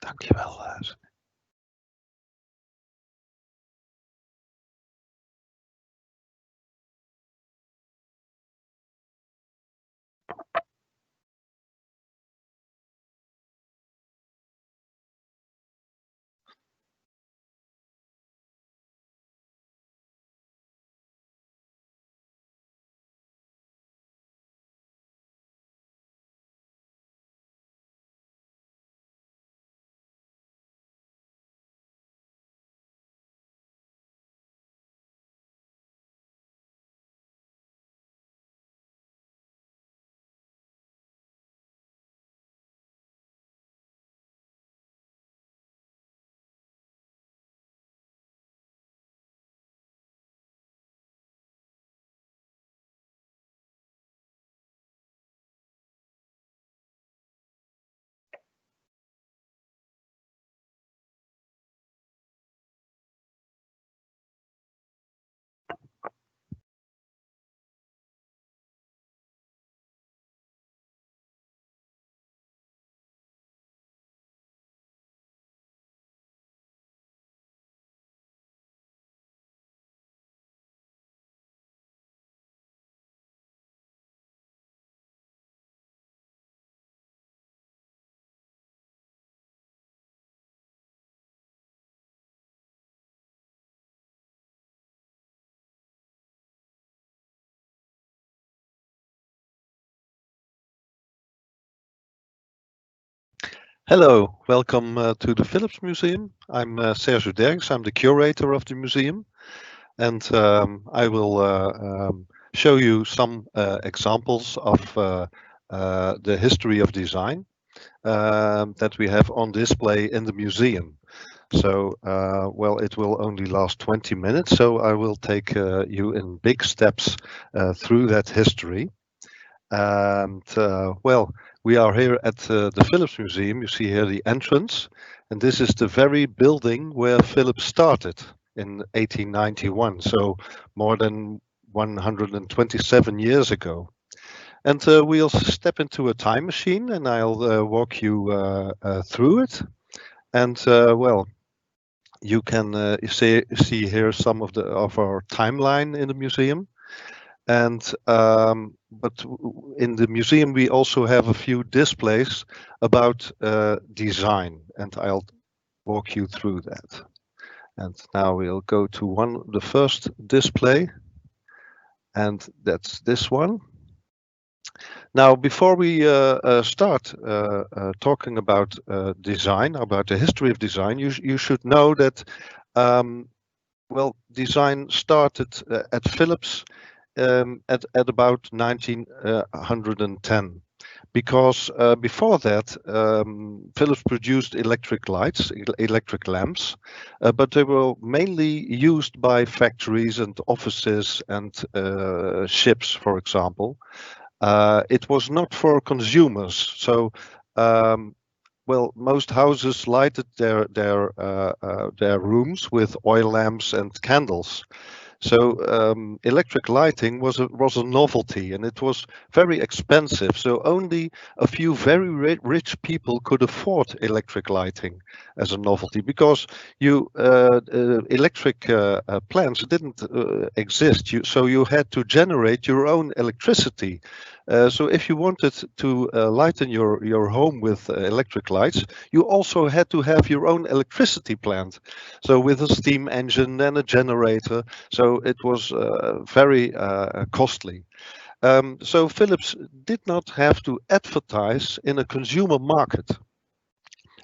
Dankjewel. Hello, welcome to the Philips Museum. I'm Sergio Derks. I'm the curator of the museum, and I will show you some examples of the history of design that we have on display in the museum. So, well, it will only last 20 minutes, so I will take you in big steps through that history. And well, we are here at the Philips Museum. You see here the entrance, and this is the very building where Philips started in 1891, so more than 127 years ago. And we'll step into a time machine, and I'll walk you through it. And well, you can see here some of our timeline in the museum. And but in the museum we also have a few displays about design, and I'll walk you through that. And now we'll go to the first display, and that's this one. Now, before we start talking about design, about the history of design, you should know that well, design started at Philips at about 1910, because before that Philips produced electric lights, electric lamps, but they were mainly used by factories and offices and ships, for example. It was not for consumers, so well, most houses lighted their rooms with oil lamps and candles. So electric lighting was a novelty, and it was very expensive. So only a few very rich people could afford electric lighting as a novelty, because electric plants didn't exist. So you had to generate your own electricity. So if you wanted to lighten your home with electric lights, you also had to have your own electricity plant. So with a steam engine and a generator. So it was very costly. So Philips did not have to advertise in a consumer market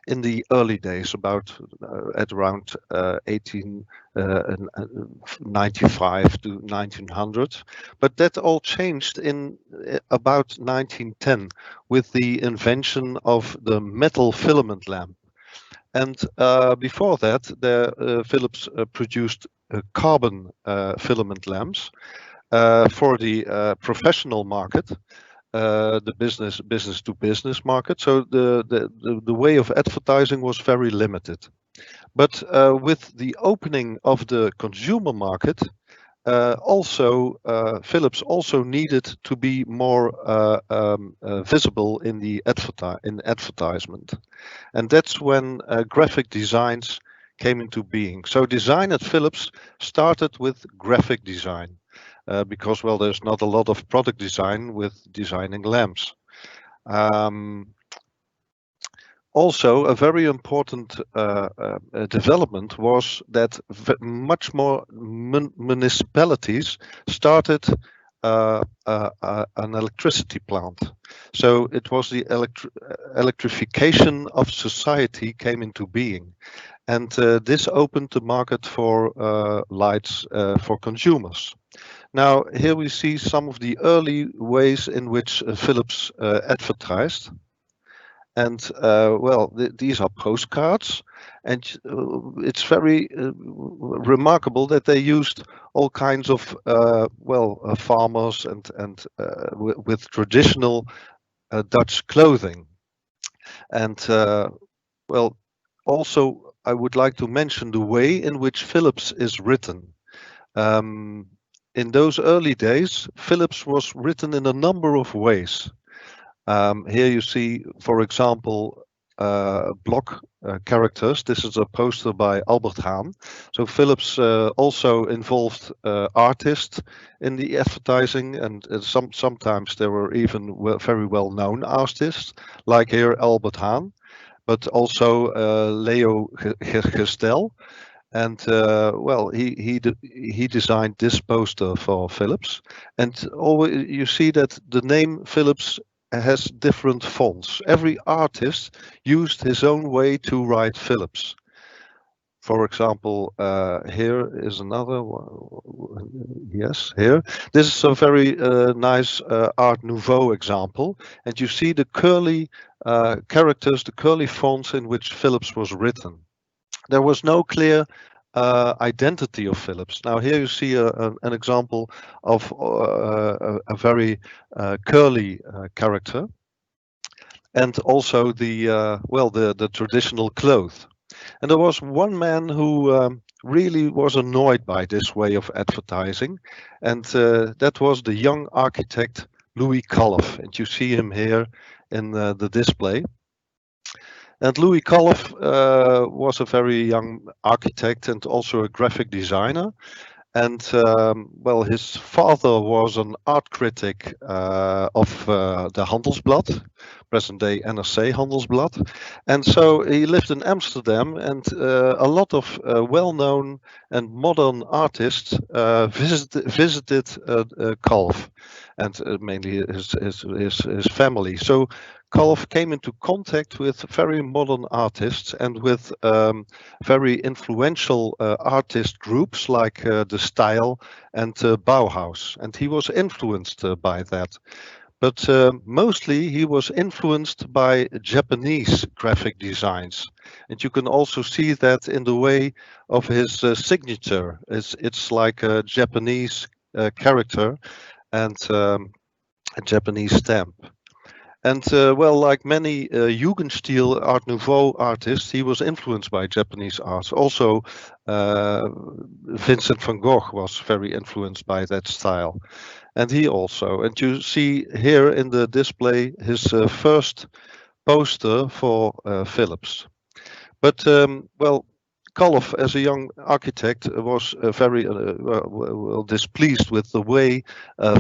in the early days, about at around 1895 to 1900. But that all changed in about 1910 with the invention of the metal filament lamp. And before that, Philips produced carbon filament lamps for the professional market, the business to business market. So the way of advertising was very limited. But with the opening of the consumer market, Philips also needed to be more visible in the advertisement, and that's when graphic designs came into being. So design at Philips started with graphic design because, well, there's not a lot of product design with designing lamps. Also, a very important development was that much more municipalities started an electricity plant. So it was the electrification of society came into being. And this opened the market for lights for consumers. Now, here we see some of the early ways in which Philips advertised. And well, these are postcards, and it's very remarkable that they used all kinds of farmers and with traditional Dutch clothing. And well, also I would like to mention the way in which Philips is written. In those early days, Philips was written in a number of ways. Here you see, for example, block characters. This is a poster by Albert Haan. So Philips also involved artists in the advertising, and sometimes there were even very well-known artists, like here Albert Haan, but also Leo Gestel. And well, he designed this poster for Philips, and always you see that the name Philips has different fonts. Every artist used his own way to write Philips. For example, here is another one. Yes, here. This is a very nice Art Nouveau example, and you see the curly characters, the curly fonts in which Philips was written. There was no clear identity of Philips. Now here you see an example of a very curly character, and also the traditional clothes. And there was one man who really was annoyed by this way of advertising, and that was the young architect Louis Kalf, and you see him here in the display. And Louis Kalf was a very young architect and also a graphic designer. And well, his father was an art critic of the Handelsblad, present day NRC Handelsblad. And so he lived in Amsterdam, and a lot of well-known and modern artists visited Kalf, and mainly his family. So Kalf came into contact with very modern artists and with very influential artist groups like the Style and Bauhaus, and he was influenced by that. But mostly he was influenced by Japanese graphic designs, and you can also see that in the way of his signature. It's like a Japanese character and a Japanese stamp. And well, like many Jugendstil Art Nouveau artists, he was influenced by Japanese art. Also, Vincent van Gogh was very influenced by that style. And he also, and you see here in the display his first poster for Philips. But well, Kalf, as a young architect, was very well displeased with the way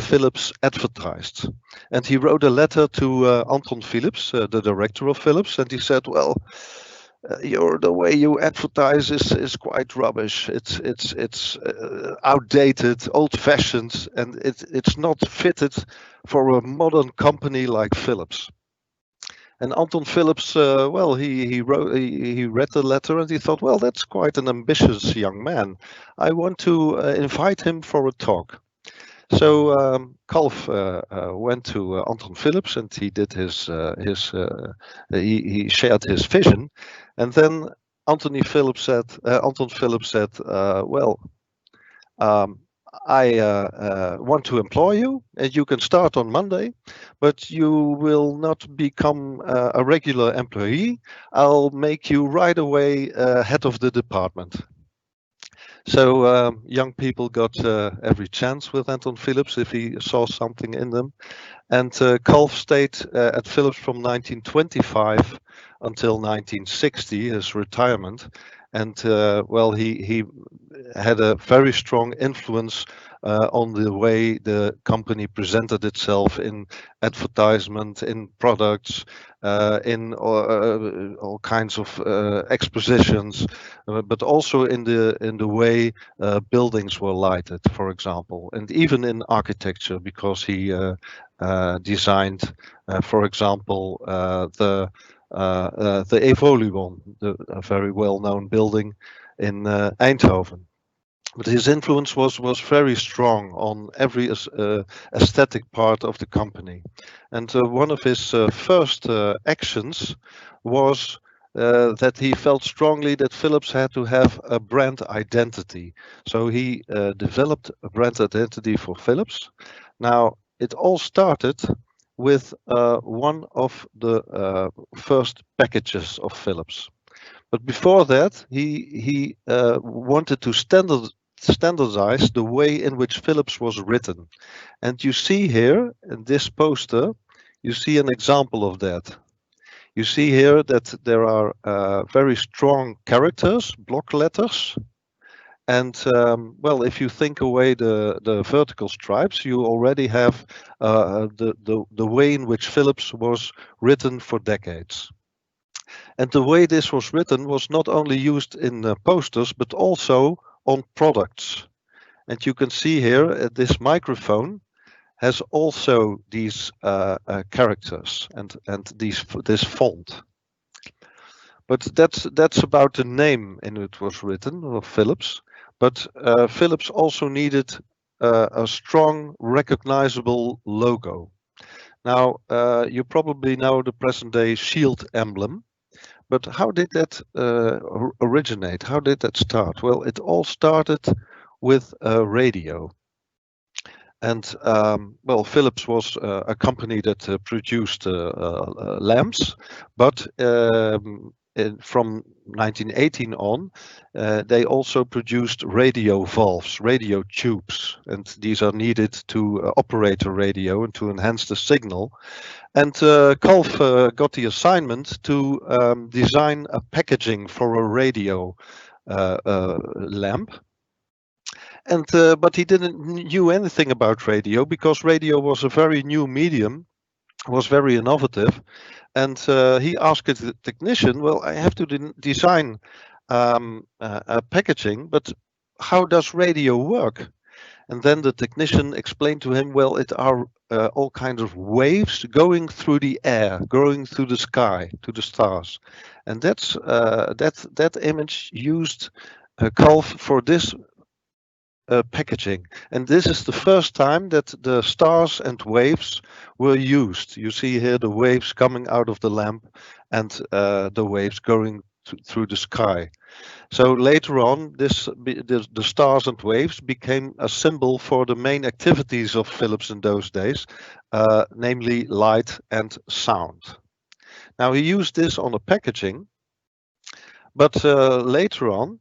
Philips advertised. And he wrote a letter to Anton Philips, the director of Philips, and he said, well, the way you advertise is quite rubbish. It's outdated, old-fashioned, and it's not fitted for a modern company like Philips. And Anton Philips, well, he read the letter and he thought, well, that's quite an ambitious young man. I want to invite him for a talk. So Kalf went to Anton Philips and he did he shared his vision, and then Anton Philips said, well, I want to employ you, and you can start on Monday, but you will not become a regular employee. I'll make you right away head of the department. So young people got every chance with Anton Philips if he saw something in them. And Culf stayed at Philips from 1925 until 1960, his retirement. And well, he had a very strong influence on the way the company presented itself in advertisement, in products, in all kinds of expositions, but also in the way buildings were lighted, for example, and even in architecture, because he designed, for example, the Evoluon, a very well-known building in Eindhoven. But his influence was very strong on every aesthetic part of the company. And one of his first actions was that he felt strongly that Philips had to have a brand identity. So he developed a brand identity for Philips. Now, it all started with one of the first packages of Philips. But before that, he wanted to standardize the way in which Philips was written. And you see here in this poster, you see an example of that. You see here that there are very strong characters, block letters. And well, if you think away the vertical stripes, you already have the way in which Philips was written for decades. And the way this was written was not only used in posters, but also on products. And you can see here this microphone has also these characters and this font. But that's about the name in it was written of Philips. But Philips also needed a strong, recognizable logo. Now you probably know the present-day shield emblem. But how did that originate? How did that start? Well, it all started with radio. And well, Philips was a company that produced lamps, but from 1918 on, they also produced radio valves, radio tubes, and these are needed to operate a radio and to enhance the signal. And Culf got the assignment to design a packaging for a radio lamp. And but he didn't knew anything about radio because radio was a very new medium, was very innovative. And he asked the technician, well, I have to design a packaging, but how does radio work? And then the technician explained to him, well, it are all kinds of waves going through the air, going through the sky, to the stars. And that's that image used Culf for this packaging. And this is the first time that the stars and waves were used. You see here the waves coming out of the lamp and the waves going through the sky. So later on, the stars and waves became a symbol for the main activities of Philips in those days, namely light and sound. Now he used this on a packaging, but later on,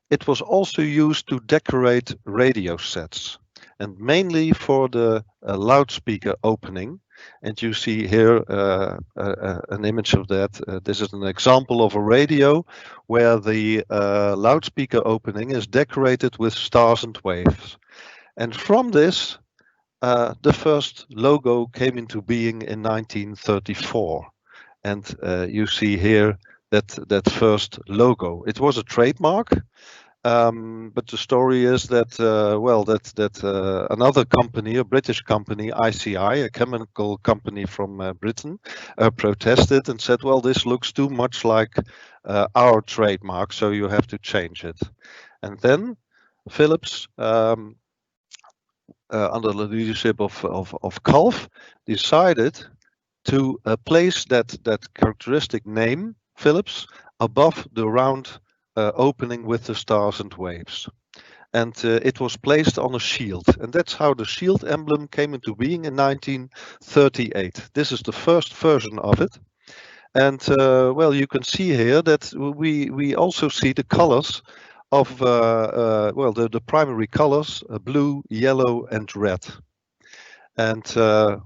it was also used to decorate radio sets, and mainly for the loudspeaker opening. And you see here an image of that. This is an example of a radio where the loudspeaker opening is decorated with stars and waves. And from this, the first logo came into being in 1934. And you see here that first logo. It was a trademark. But the story is that well, that another company, a British company, ICI, a chemical company from Britain, protested and said, well, this looks too much like our trademark, so you have to change it. And then Philips, under the leadership of Culf, decided to place that characteristic name, Philips, above the round opening with the stars and waves. And it was placed on a shield. And that's how the shield emblem came into being in 1938. This is the first version of it. And well, you can see here that we also see the colors of well, the primary colors, blue, yellow, and red. And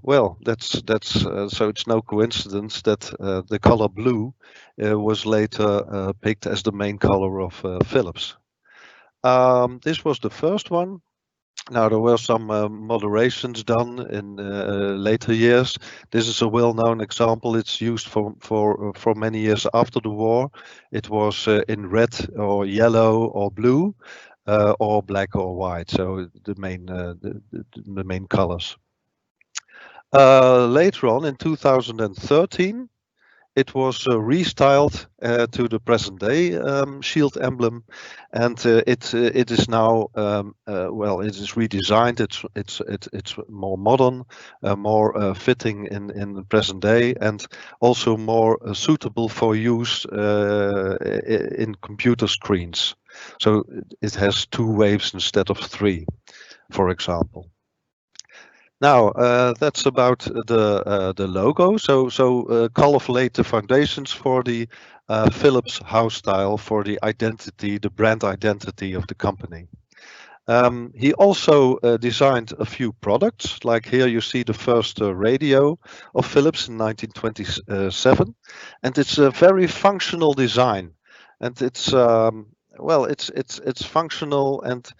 well, that's so it's no coincidence that the color blue was later picked as the main color of Philips. This was the first one. Now there were some moderations done in later years. This is a well-known example. It's used for many years after the war. It was in red or yellow or blue or black or white. So the main colors. Later on in 2013, it was restyled to the present day shield emblem, and it is now well, it is redesigned. It's more modern, more fitting in the present day, and also more suitable for use in computer screens. So it has 2 waves instead of 3, for example. Now that's about the logo. So Kalf laid the foundations for the Philips house style, for the identity, the brand identity of the company. He also designed a few products. Like here you see the first radio of Philips in 1927, and it's a very functional design, and it's well, it's functional, and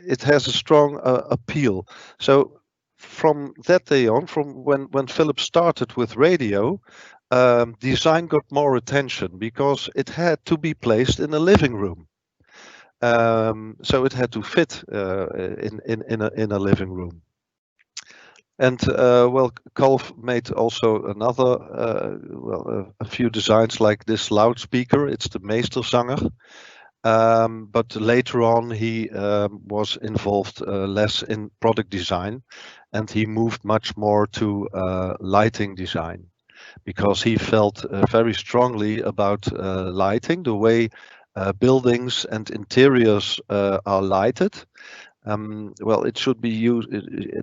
it has a strong appeal. So from that day on, from when Philips started with radio, design got more attention because it had to be placed in a living room. So it had to fit in a living room. And well, Kalf made also another well, a few designs like this loudspeaker. It's the Meesterzanger. But later on, he was involved less in product design, and he moved much more to lighting design, because he felt very strongly about lighting, the way buildings and interiors are lighted. Well, it should be used.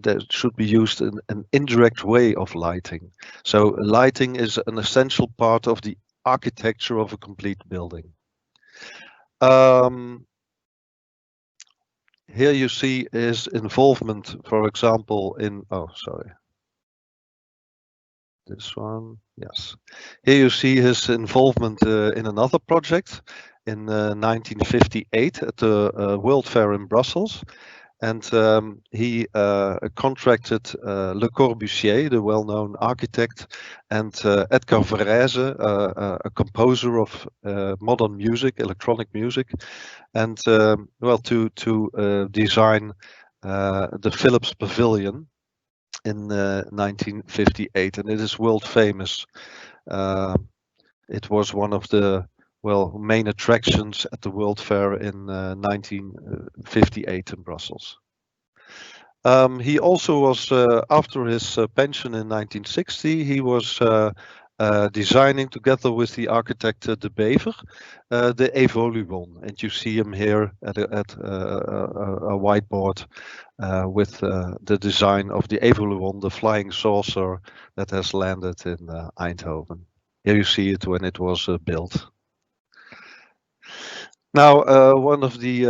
There should be used in an indirect way of lighting. So lighting is an essential part of the architecture of a complete building. Here you see his involvement, for example, in, oh, sorry. This one, yes. Here you see his involvement in another project in 1958 at the World Fair in Brussels. And he contracted Le Corbusier, the well-known architect, and Edgar Varèse, a composer of modern music, electronic music, and well, to design the Philips Pavilion in 1958, and it is world famous. It was one of the main attractions at the World Fair in 1958 in Brussels. He also was, after his pension in 1960, he was designing together with the architect De Bever the Evoluon, and you see him here at a whiteboard with the design of the Evoluon, the flying saucer that has landed in Eindhoven. Here you see it when it was built. Now, one of the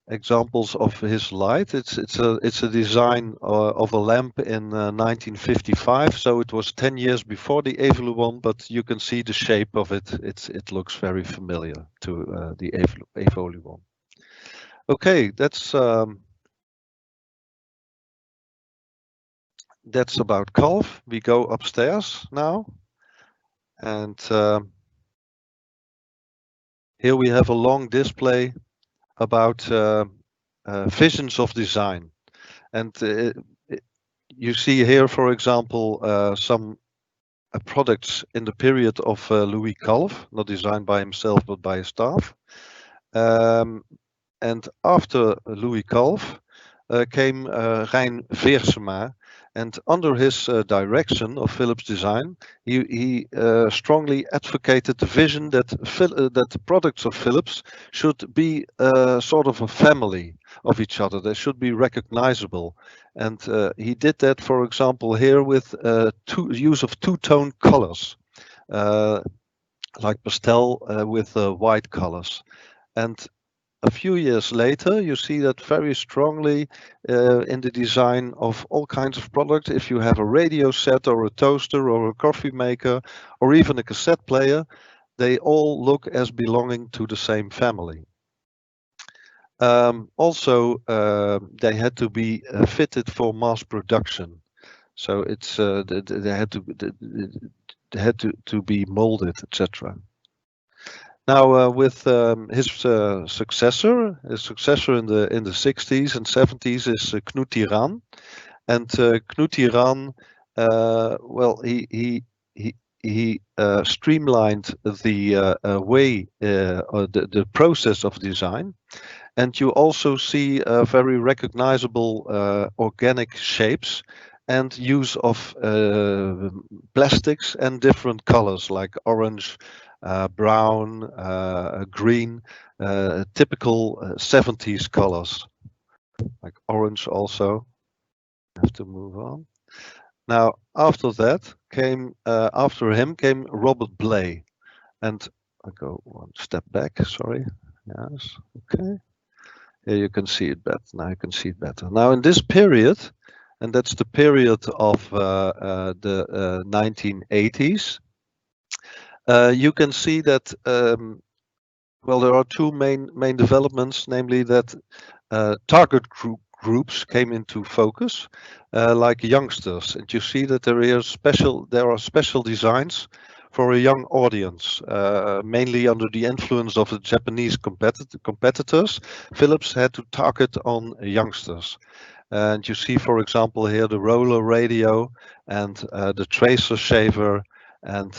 examples of his light, it's a design of a lamp in 1955. So it was 10 years before the Evoluon, but you can see the shape of it. It looks very familiar to the Evoluon. Okay, that's about Kalf. We go upstairs now, and here we have a long display about visions of design, and you see here, for example, some products in the period of Louis Kalf, not designed by himself but by his staff. And after Louis Kalf came Rein Veersema, and under his direction of Philips design, he strongly advocated the vision that the products of Philips should be sort of a family of each other. They should be recognizable, and he did that, for example, here with use of two-tone colors. like pastel with white colors. And a few years later, you see that very strongly in the design of all kinds of products. If you have a radio set or a toaster or a coffee maker or even a cassette player, they all look as belonging to the same family. Also, they had to be fitted for mass production. So it's they had to be molded, etc. Now, with his successor in the 60s and 70s is Knut Tiran, and Knut Tiran, well, he streamlined the way or the process of design, and you also see very recognizable organic shapes and use of plastics and different colors like orange, brown, green, typical 70s colors like orange also. I have to move on. Now, after him came Robert Blay, and I go one step back. Sorry. Yes. Okay. Here you can see it better. Now you can see it better. Now in this period, and that's the period of the 1980s, you can see that well, there are two main developments, namely that target groups came into focus, like youngsters, and you see that there are special designs for a young audience, mainly under the influence of the Japanese competitors. Philips had to target on youngsters. And you see, for example, here the roller radio and the tracer shaver, and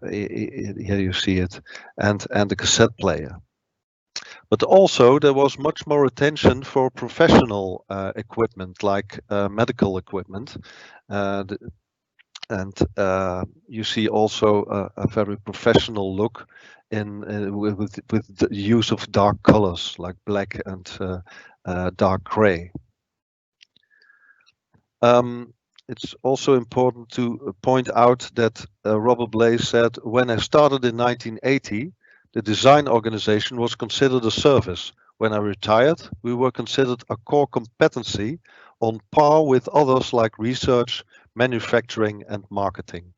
here you see it, and the cassette player. But also there was much more attention for professional equipment, like medical equipment. And you see also a very professional look with the use of dark colors like black and dark gray. It's also important to point out that Robert Blay said, when I started in 1980, the design organization was considered a service. When I retired, we were considered a core competency on par with others like research, manufacturing, and marketing.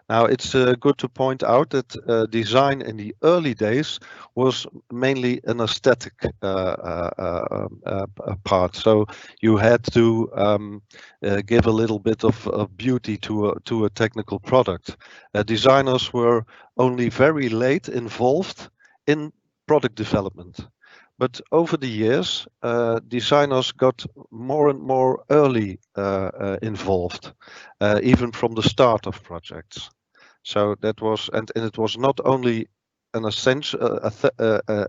Now, it's good to point out that design in the early days was mainly an aesthetic part. So you had to give a little bit of beauty to a technical product. Designers were only very late involved in product development. But over the years, designers got more and more early involved, even from the start of projects. So that was, and it was not only an essential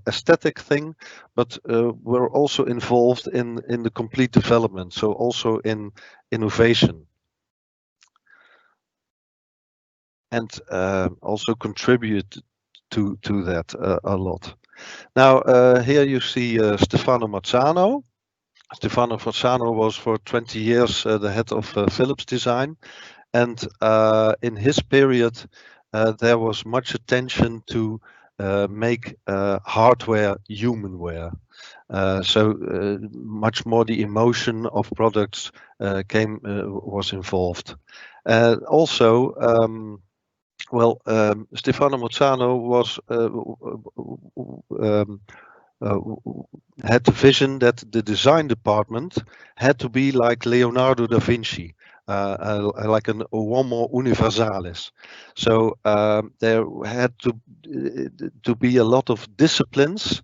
aesthetic thing, but we're also involved in the complete development. So also in innovation, and also contribute to that a lot. Now here you see Stefano Mazzano. Stefano Mazzano was for 20 years the head of Philips Design. And in his period, there was much attention to make hardware humanware. So much more the emotion of products was involved. Also, Stefano Mazzano was had the vision that the design department had to be like Leonardo da Vinci. Like an homo universalis. So there had to be a lot of disciplines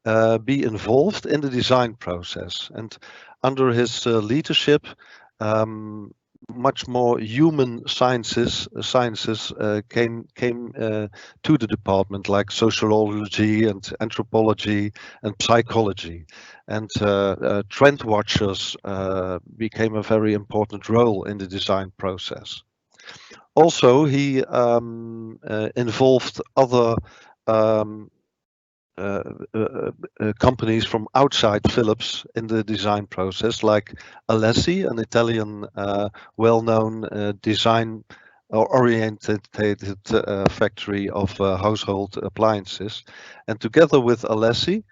be involved in the design process. And under his leadership, much more human sciences came to the department, like sociology and anthropology and psychology, and trend watchers became a very important role in the design process. Also, he involved other companies from outside Philips in the design process, like Alessi, an Italian well-known design or oriented factory of household appliances. And together with Alessi,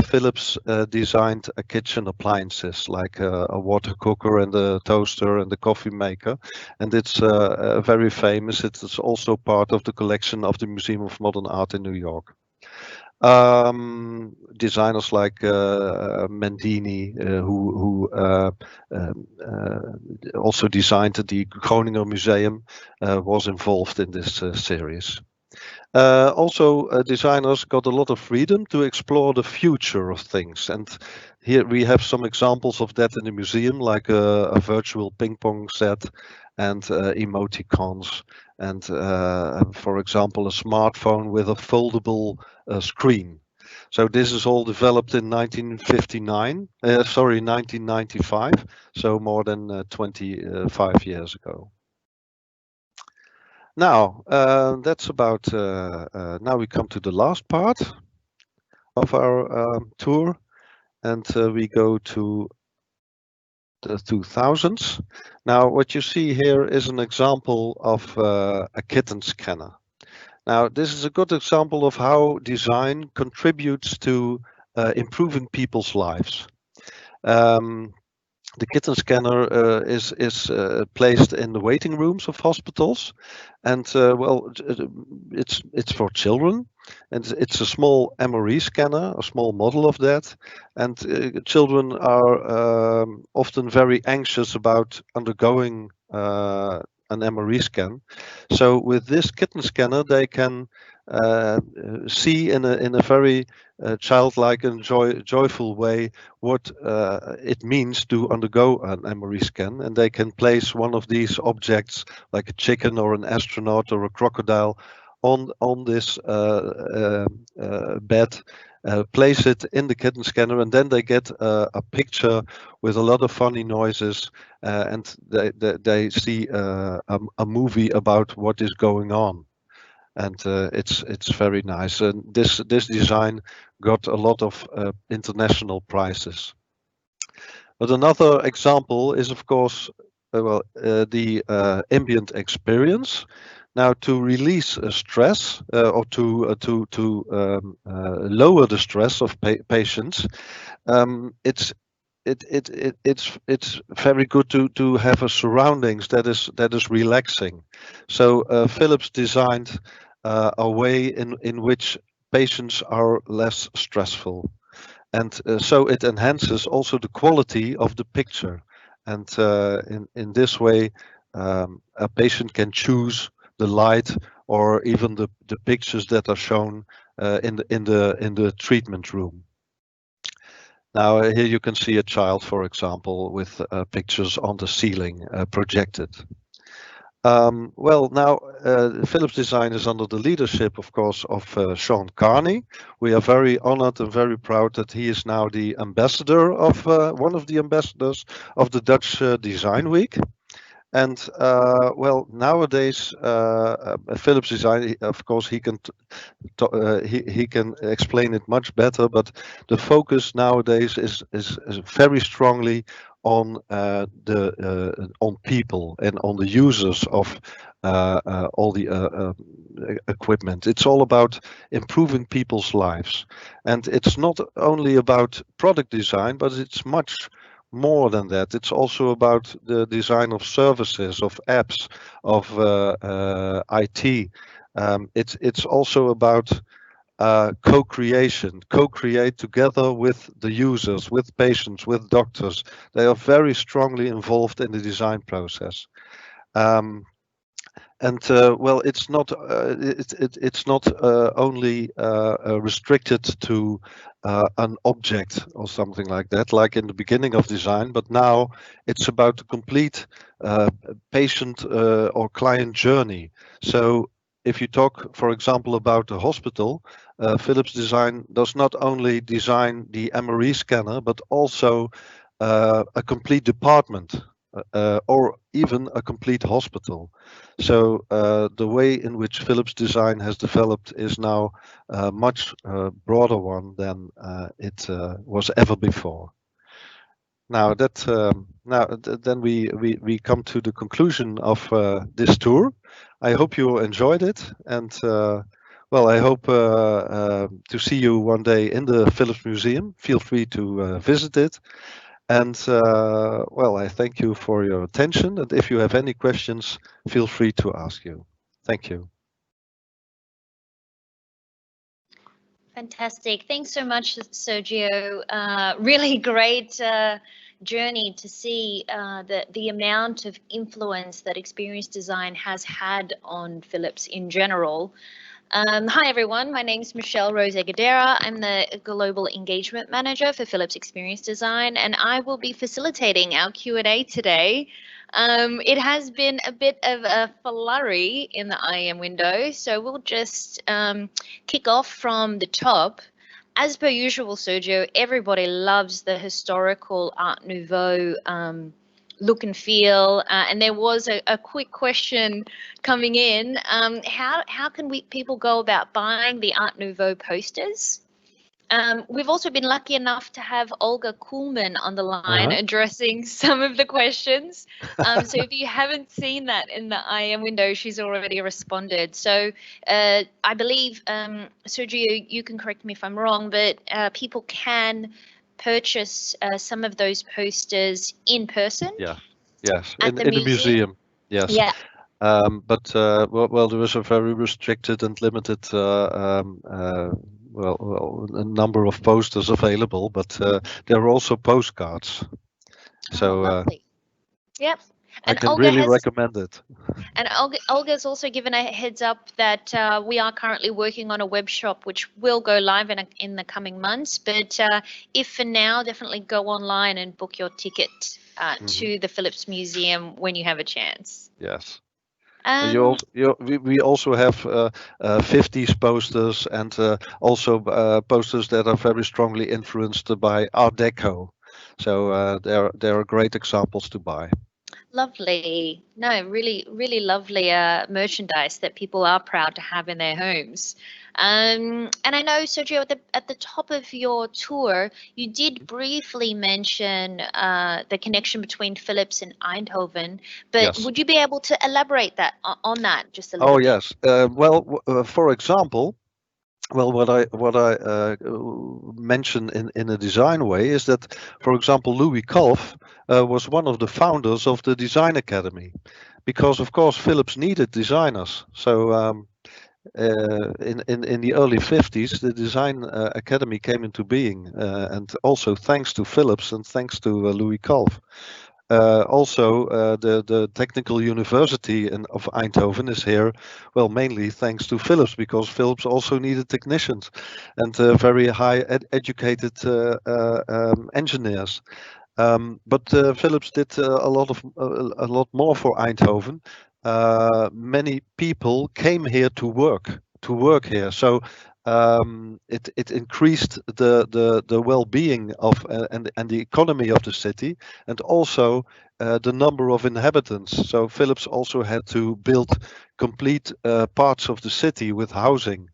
Philips designed a kitchen appliances like a water cooker and a toaster and a coffee maker. And it's very famous. It's also part of the collection of the Museum of Modern Art in New York. Designers like Mendini, who also designed the Groninger Museum, was involved in this series. Also, designers got a lot of freedom to explore the future of things, and here we have some examples of that in the museum, like a virtual ping pong set and emoticons, and for example, a smartphone with a foldable screen. So this is all developed in 1995, so more than 25 years ago. Now, that's about, now we come to the last part of our tour, and we go to the 2000s. Now, what you see here is an example of a kitten scanner. Now, this is a good example of how design contributes to improving people's lives. The kitten scanner is placed in the waiting rooms of hospitals, and well, it's for children, and it's a small MRE scanner, a small model of that, and children are often very anxious about undergoing an MRE scan. So with this kitten scanner, they can see in a very childlike and joyful way what it means to undergo an MRE scan, and they can place one of these objects, like a chicken or an astronaut or a crocodile, on this bed, place it in the kitten scanner, and then they get a picture with a lot of funny noises, and they see a movie about what is going on. And it's very nice. And this design got a lot of international prizes. But another example is, of course, the ambient experience. Now, to release stress or to lower the stress of patients, it's very good to have a surroundings that is relaxing. So Philips designed a way in which patients are less stressful, and so it enhances also the quality of the picture. And in this way, a patient can choose the light or even the pictures that are shown in the treatment room. Now here you can see a child, for example, with pictures on the ceiling projected. Well, now Philips Design is under the leadership, of course, of Sean Carney. We are very honored and very proud that he is now the ambassador of one of the ambassadors of the Dutch Design Week. And well, nowadays Philips Design, of course, he can explain it much better. But the focus nowadays is very strongly on on people and on the users of all the equipment. It's all about improving people's lives, and it's not only about product design, but it's much more than that. It's also about the design of services, of apps, of IT. It's also about co-create together with the users, with patients, with doctors. They are very strongly involved in the design process. And well, it's not only restricted to an object or something like that, like in the beginning of design, but now it's about the complete patient or client journey. So if you talk, for example, about the hospital, Philips Design does not only design the MRE scanner, but also a complete department or even a complete hospital. So the way in which Philips Design has developed is now a much broader one than it was ever before. now that then we come to the conclusion of this tour. I hope you enjoyed it, and well, I hope to see you one day in the Philips Museum. Feel free to visit it. And well, I thank you for your attention. And if you have any questions, feel free to ask you. Thank you. Fantastic. Thanks so much, Sergio. Really great journey to see the amount of influence that experience design has had on Philips in general. Hi everyone, my name is Michelle Rose Egadera. I'm the Global Engagement Manager for Philips Experience Design, and I will be facilitating our Q&A today. It has been a bit of a flurry in the IM window, so we'll just kick off from the top. As per usual, Sergio, everybody loves the historical Art Nouveau look and feel, and there was a quick question coming in. How can people go about buying the Art Nouveau posters? We've also been lucky enough to have Olga Kuhlman on the line addressing some of the questions. So if you haven't seen that in the IM window, she's already responded. So I believe, Sergio, you can correct me if I'm wrong, but people can purchase some of those posters in person. Yeah, yes, in the museum. Yes. Yeah. But well, there is a very restricted and limited well, a number of posters available, but there are also postcards. So lovely. Yep. And I can really recommend it. And Olga's also given a heads up that we are currently working on a web shop which will go live in the coming months. But if for now, definitely go online and book your ticket to the Philips Museum when you have a chance. Yes. We also have 50s posters and also posters that are very strongly influenced by Art Deco. So there are great examples to buy. Lovely. No, really, really lovely merchandise that people are proud to have in their homes. And I know, Sergio, at the top of your tour, you did briefly mention the connection between Philips and Eindhoven, but yes. Would you be able to elaborate on that just a little bit? Oh, yes. Well, for example, well, what I mention in a design way is that, for example, Louis Kalf was one of the founders of the Design Academy, because of course Philips needed designers. So in the early 50s, the Design Academy came into being, and also thanks to Philips and thanks to Louis Kalf. Also, the Technical University of Eindhoven is here, well, mainly thanks to Philips, because Philips also needed technicians and very high educated engineers. But Philips did a lot more for Eindhoven. Many people came here to work here. So it increased the well-being of and the economy of the city, and also the number of inhabitants. So Philips also had to build complete parts of the city with housing.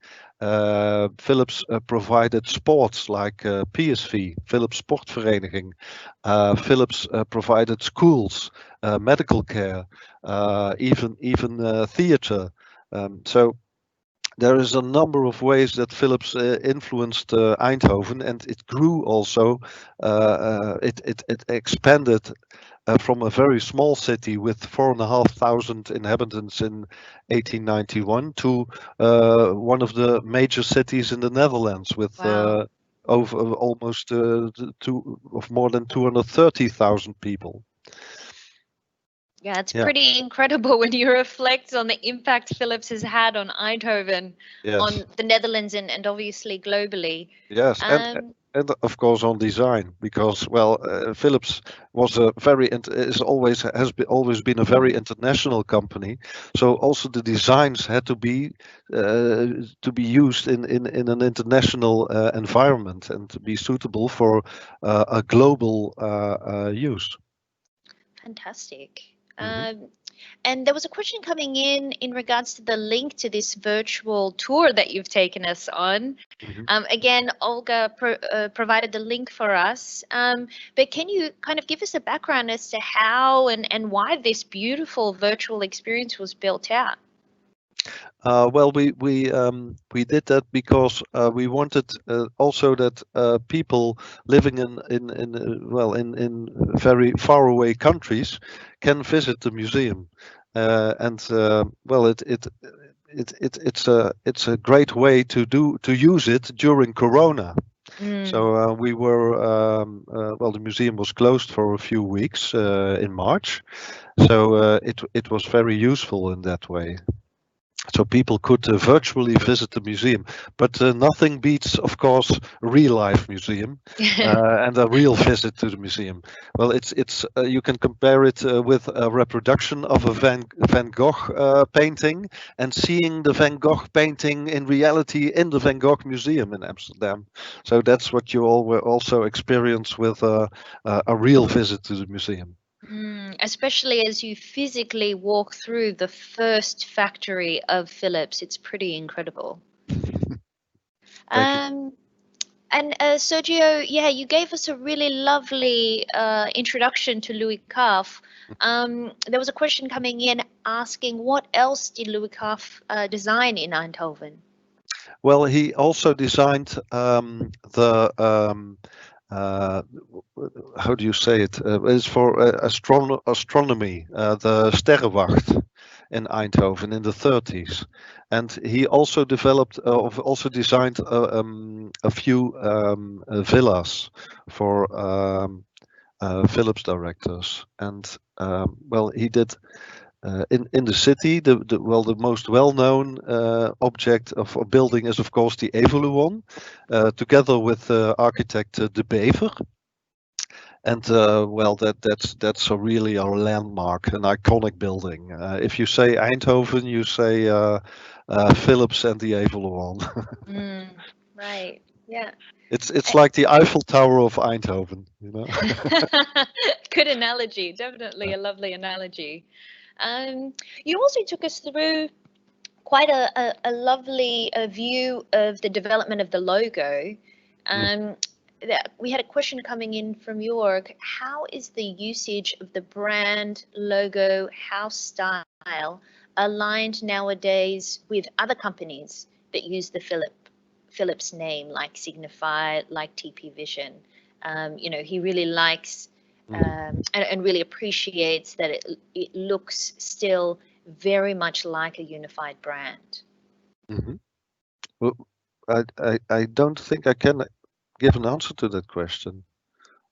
Philips provided sports like PSV, Philips Sportvereniging. Philips provided schools, medical care, even theater. So there is a number of ways that Philips influenced Eindhoven, and it grew also. It expanded from a very small city with 4,500 inhabitants in 1891 to one of the major cities in the Netherlands with over almost more than 230,000 people. Yeah, it's pretty incredible when you reflect on the impact Philips has had on Eindhoven, on the Netherlands, and obviously globally. Yes, and of course on design, because well, Philips was always been a very international company. So also the designs had to be used in an international environment and to be suitable for a global use. Fantastic. And there was a question coming in regards to the link to this virtual tour that you've taken us on. Again, Olga provided the link for us, but can you kind of give us a background as to how and why this beautiful virtual experience was built out? Well, we did that because we wanted also that people living in very far away countries can visit the museum, well, it's a great way to use it during Corona. So we were well, the museum was closed for a few weeks in March, so it was very useful in that way. So people could virtually visit the museum, but nothing beats, of course, a real life museum and a real visit to the museum. Well, it's you can compare it with a reproduction of a Van Gogh painting and seeing the Van Gogh painting in reality in the Van Gogh Museum in Amsterdam. So that's what you all will also experience with a real visit to the museum. Especially as you physically walk through the first factory of Philips, it's pretty incredible. And Sergio, yeah, you gave us a really lovely introduction to Louis Kauf. There was a question coming in asking what else did Louis Kauf design in Eindhoven? Well, he also designed how do you say it? It's for astronomy, the Sterrenwacht in Eindhoven in the 30s, and he also developed, also designed a few villas for Philips directors, and well, he did. In the city, the most well-known object of a building is of course the Evoluon, together with architect De Bever. And well, that's really a landmark, an iconic building. If you say Eindhoven, you say Philips and the Evoluon. Right. Yeah. It's like the Eiffel Tower of Eindhoven, you know. Good analogy. Definitely a lovely analogy. You also took us through quite a lovely view of the development of the logo. We had a question coming in from Jörg. How is the usage of the brand, logo, house style aligned nowadays with other companies that use the Philips name, like Signify, like TP Vision? You know, he really likes and really appreciates that it looks still very much like a unified brand. Well, I don't think I can give an answer to that question,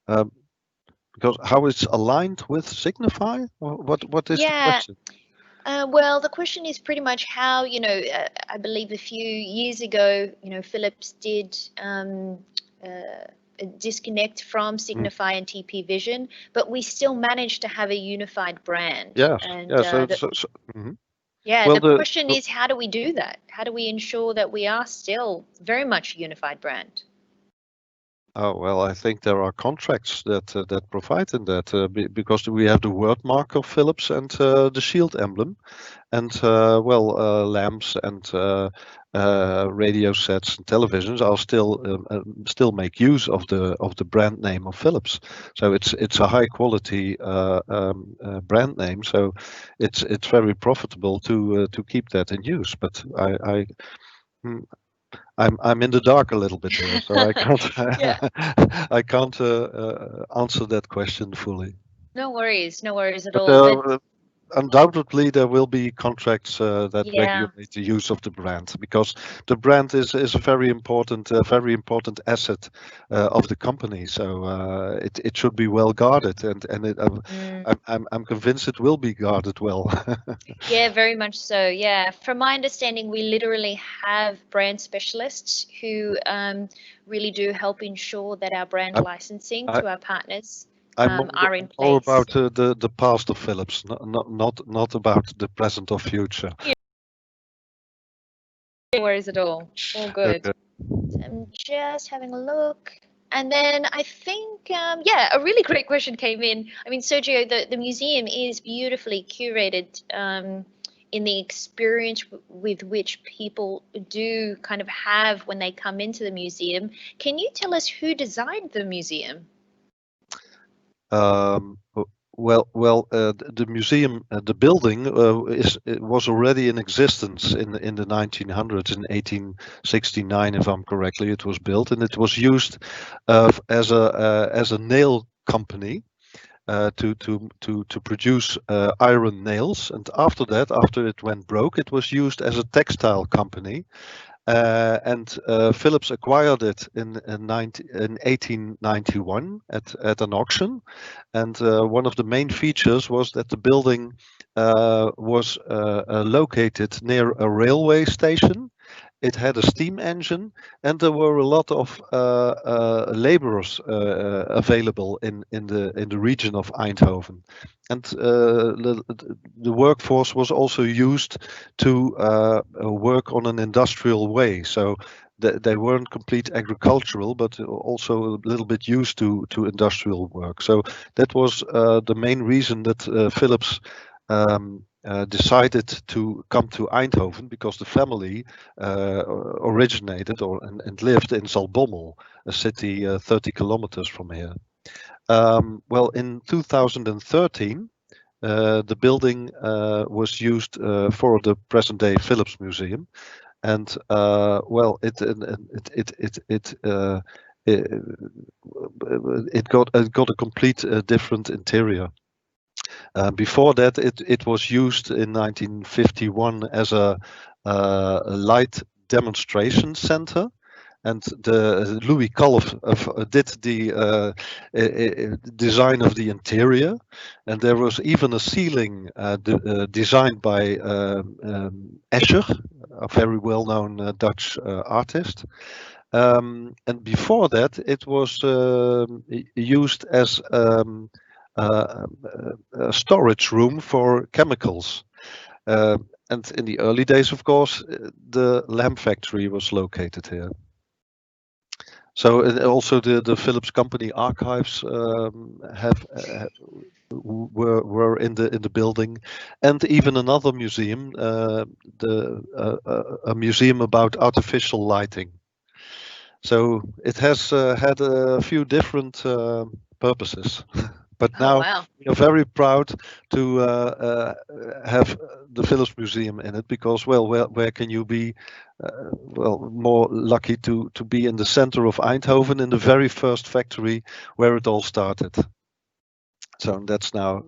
because how it's aligned with Signify? What is the question? Well, the question is pretty much how, you know, I believe a few years ago, you know, Philips did disconnect from Signify and TP Vision, but we still managed to have a unified brand. Yes. And yeah, the question is, how do we do that? How do we ensure that we are still very much a unified brand? Oh, well, I think there are contracts that provide in that, because we have the word mark of Philips and the shield emblem, and well, lamps and radio sets and televisions are still make use of the brand name of Philips. So it's a high quality brand name. So it's very profitable to keep that in use. But I'm in the dark a little bit there, so I can't I can't answer that question fully. No worries at all. Undoubtedly, there will be contracts that regulate the use of the brand, because the brand is a very important asset of the company. So it should be well guarded, and I'm convinced it will be guarded well. Yeah, very much so. Yeah, from my understanding, we literally have brand specialists who really do help ensure that our brand licensing to our partners are in place. More about the past of Philips, not about the present or future. No worries at all. All good. Okay. I'm just having a look. And then I think, yeah, a really great question came in. I mean, Sergio, the museum is beautifully curated in the experience with which people do kind of have when they come into the museum. Can you tell us who designed the museum? The museum, the building it was already in existence in the 1900s. In 1869, if I'm correctly, it was built, and it was used as a nail company to produce iron nails. And after that, after it went broke, it was used as a textile company. And Philips acquired it in 1891 at an auction. And one of the main features was that the building was located near a railway station. It had a steam engine, and there were a lot of laborers available in the region of Eindhoven. And the workforce was also used to work on an industrial way. So they weren't complete agricultural, but also a little bit used to industrial work. So that was the main reason that Philips decided to come to Eindhoven, because the family originated and lived in Zaltbommel, a city 30 kilometers from here. Well, in 2013, the building was used for the present-day Philips Museum, and well, it got a complete different interior. Before that, it was used in 1951 as a light demonstration center, and the Louis Kalf did the design of the interior, and there was even a ceiling designed by Escher, a very well-known Dutch artist. And before that, it was used as a storage room for chemicals. And in the early days, of course, the lamp factory was located here. So also the Philips company archives were in the building, and even another museum, a museum about artificial lighting. So it has had a few different purposes. But now we are very proud to have the Philips Museum in it, because, well, where can you be, well, more lucky to be in the center of Eindhoven, in the very first factory where it all started. So that's now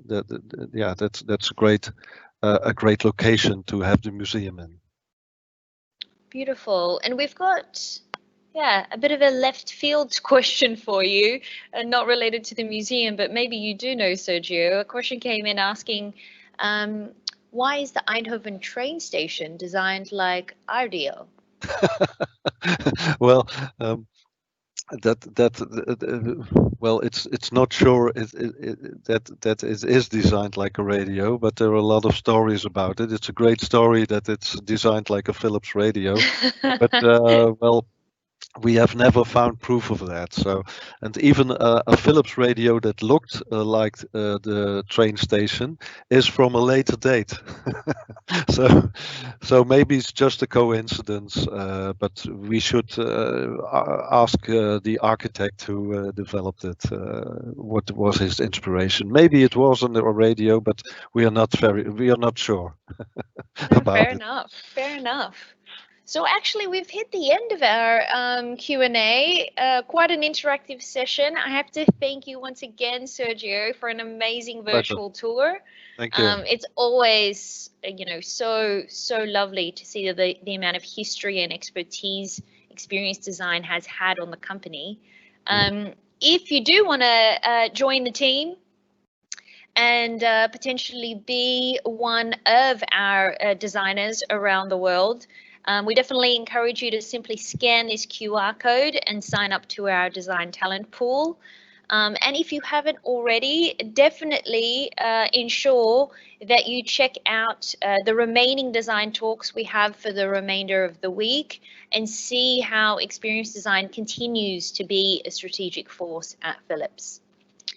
yeah, that's a great location to have the museum in. Beautiful. And we've got, yeah, a bit of a left field question for you, not related to the museum, but maybe you do know, Sergio. A question came in asking, why is the Eindhoven train station designed like RDO? Well, well, it's not sure that it is designed like a radio, but there are a lot of stories about it. It's a great story that it's designed like a Philips radio, but well, we have never found proof of that. So, and even a Philips radio that looked like the train station is from a later date. so maybe it's just a coincidence, but we should ask the architect who developed it what was his inspiration. Maybe it wasn't a radio, but we are not sure about fair it. enough. Fair enough. So actually, we've hit the end of our Q&A. Quite an interactive session. I have to thank you once again, Sergio, for an amazing virtual tour. Thank you. It's always, so lovely to see the amount of history and expertise Experience Design has had on the company. If you do want to join the team and potentially be one of our designers around the world, we definitely encourage you to simply scan this QR code and sign up to our design talent pool. And if you haven't already, definitely ensure that you check out the remaining design talks we have for the remainder of the week and see how experience design continues to be a strategic force at Philips.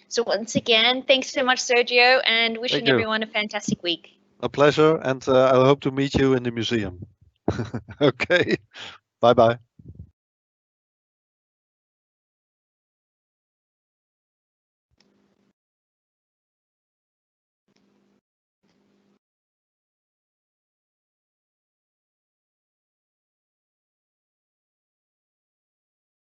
So once again, thanks so much, Sergio, and wishing everyone a fantastic week. A pleasure, and I hope to meet you in the museum. Okay, bye-bye.